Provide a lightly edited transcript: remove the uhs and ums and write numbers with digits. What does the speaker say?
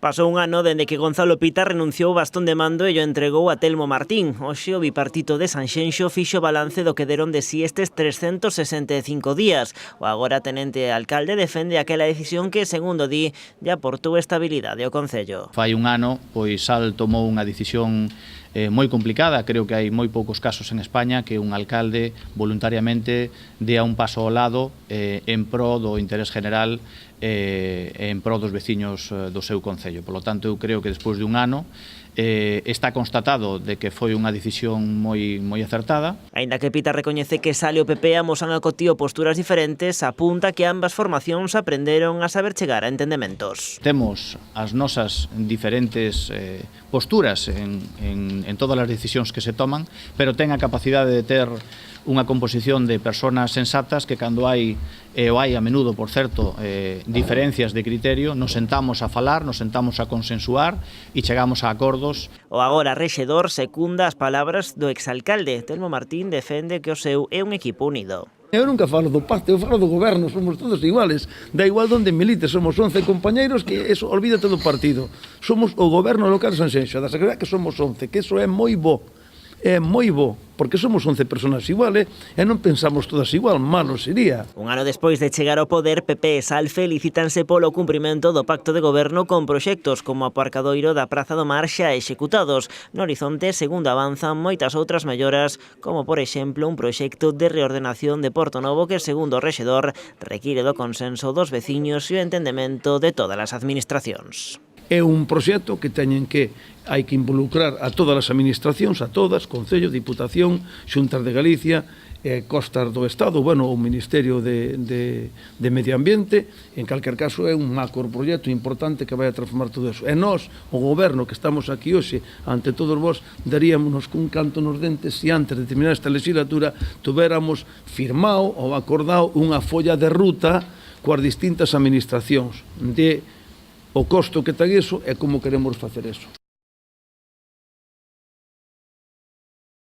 Pasou un ano dende que Gonzalo Pita renunciou ao bastón de mando e o entregou a Telmo Martín. Hoxe o bipartito de Sanxenxo fixo balance do que deron de si estes 365 días. O agora tenente alcalde defende aquela decisión que, segundo di, lle aportou estabilidade ao concello. Fai un ano, pois Sal tomou unha decisión moi complicada. Creo que hai moi poucos casos en España que un alcalde voluntariamente dea un paso ao lado en pro do interés general en pro dos veciños do seu concello. Por lo tanto, eu creo que despois de un ano está constatado de que foi unha decisión moi acertada. Aínda que Pita recoñece que Sal e o PP amosan a Cotío posturas diferentes, apunta que ambas formacións aprenderon a saber chegar a entendementos. Temos as nosas diferentes posturas en todas as decisións que se toman, pero ten a capacidade de ter unha composición de persoas sensatas que cando hai, e o hai a menudo, por certo, diferencias de criterio, nos sentamos a falar, nos sentamos a consensuar e chegamos a acordos. O agora rexedor secunda as palabras do exalcalde. Telmo Martín defende que o seu é un equipo unido. Eu nunca falo do pacto, eu falo do goberno, somos todos iguales, da igual donde milites, somos 11 compañeiros, que eso olvídate do partido. Somos o goberno local de Sanxenxo, da Secretaría que somos 11, que eso é moi bo. É moi bo, porque somos 11 persoas iguales e non pensamos todas igual, malo sería. Un ano despois de chegar ao poder, PP e Sal felicítanse polo cumprimento do pacto de goberno con proxectos como o aparcadoiro da Praza do Mar xa executados. No horizonte, segundo avanzan, moitas outras melloras, como por exemplo un proxecto de reordenación de Porto Novo que, segundo o rexedor, require do consenso dos veciños e o entendemento de todas as administracións. É un proxecto que hai que involucrar a todas as administracións, a todas, Concello, Diputación, Xuntas de Galicia, Costas do Estado, bueno, o Ministerio de Medio Ambiente. En calquer caso é un macroproxecto importante que vai a transformar todo eso. E nós, o goberno que estamos aquí hoxe, ante todos vós, daríamos cun canto nos dentes se antes de terminar esta legislatura tuveramos firmado ou acordado unha folla de ruta coas distintas administracións de o costo que ten iso e como queremos facer iso.